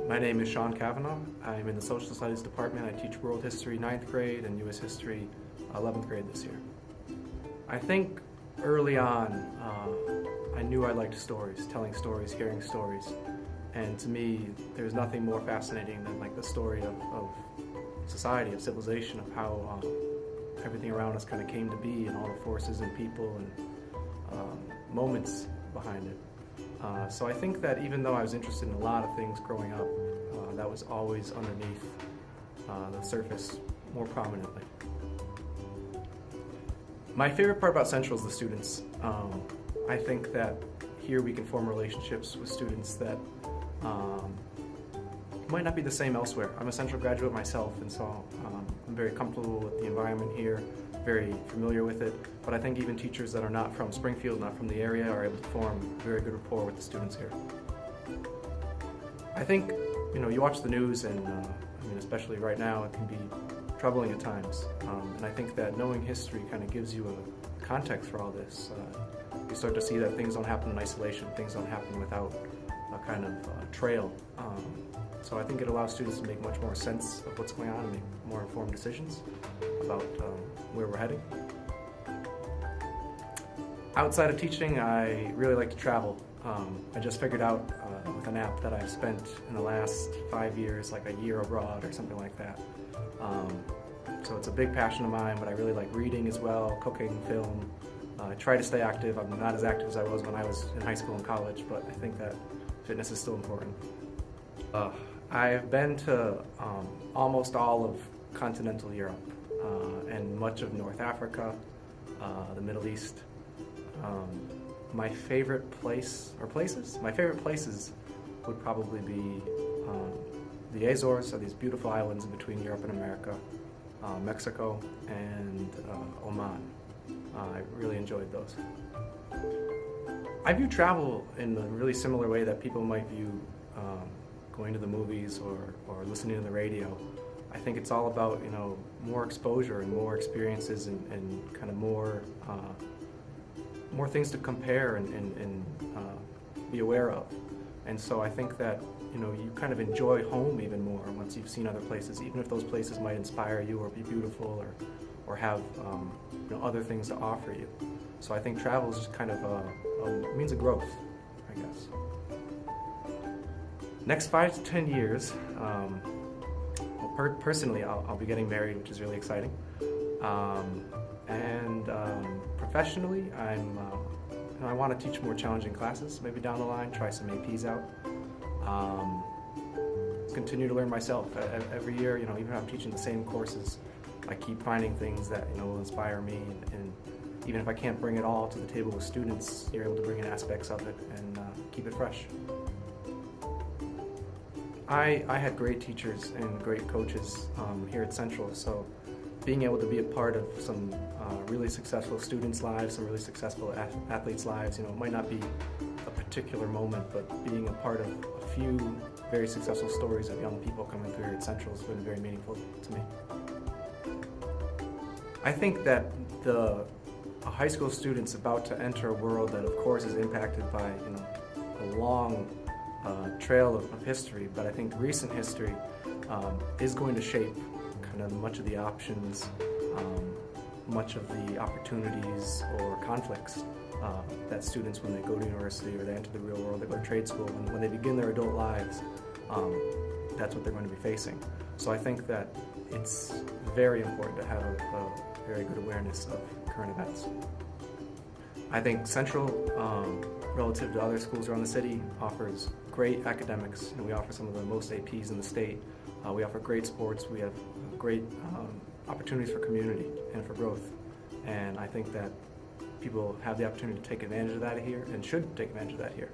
My name is Kavanagh. I'm in the Social Studies department. I teach World History 9th grade and U.S. History 11th grade this year. I think early on, I knew I liked stories, telling stories, hearing stories. And to me, there's nothing more fascinating than like the story of society, of civilization, of how everything around us kind of came to be, and all the forces and people and moments behind it. So I think that even though I was interested in a lot of things growing up, that was always underneath the surface more prominently. My favorite part about Central is the students. I think that here we can form relationships with students that might not be the same elsewhere. I'm a Central graduate myself, and so I'm very comfortable with the environment here, very familiar with it, but I think even teachers that are not from Springfield, not from the area, are able to form very good rapport with the students here. I think, you watch the news and, especially right now, it can be troubling at times, and I think that knowing history kind of gives you a context for all this. You start to see that things don't happen in isolation, things don't happen without a kind of trail. So I think it allows students to make much more sense of what's going on and make more informed decisions about where we're heading. Outside of teaching, I really like to travel. I just figured out with an app that I've spent in the last 5 years, like a year abroad or something like that. So it's a big passion of mine, but I really like reading as well, cooking, film. I try to stay active. I'm not as active as I was when I was in high school and college, but I think that fitness is still important. I've been to almost all of continental Europe and much of North Africa, the Middle East. My favorite places would probably be the Azores, so these beautiful islands in between Europe and America, Mexico, and Oman. I really enjoyed those. I view travel in a really similar way that people might view going to the movies or listening to the radio. I think it's all about more exposure and more experiences and kind of more things to compare and be aware of. And so I think that you kind of enjoy home even more once you've seen other places, even if those places might inspire you or be beautiful or have other things to offer you. So I think travel is just kind of a means of growth, I guess. Next 5 to 10 years, personally, I'll be getting married, which is really exciting. And professionally, I want to teach more challenging classes, maybe down the line, try some APs out. Continue to learn myself. Every year, even if I'm teaching the same courses, I keep finding things that will inspire me, and even if I can't bring it all to the table with students, you're able to bring in aspects of it and keep it fresh. I had great teachers and great coaches here at Central, so being able to be a part of some really successful students' lives, some really successful athletes' lives, it might not be a particular moment, but being a part of a few very successful stories of young people coming through here at Central has been very meaningful to me. I think that a high school student's about to enter a world that, of course, is impacted by a long trail of history, but I think recent history is going to shape kind of much of the options, much of the opportunities or conflicts that students, when they go to university or they enter the real world, they go to trade school, and when they begin their adult lives, that's what they're going to be facing. So I think that it's very important to have a very good awareness of current events. I think Central, relative to other schools around the city, offers great academics, and we offer some of the most APs in the state. We offer great sports. We have great opportunities for community and for growth. And I think that people have the opportunity to take advantage of that here and should take advantage of that here.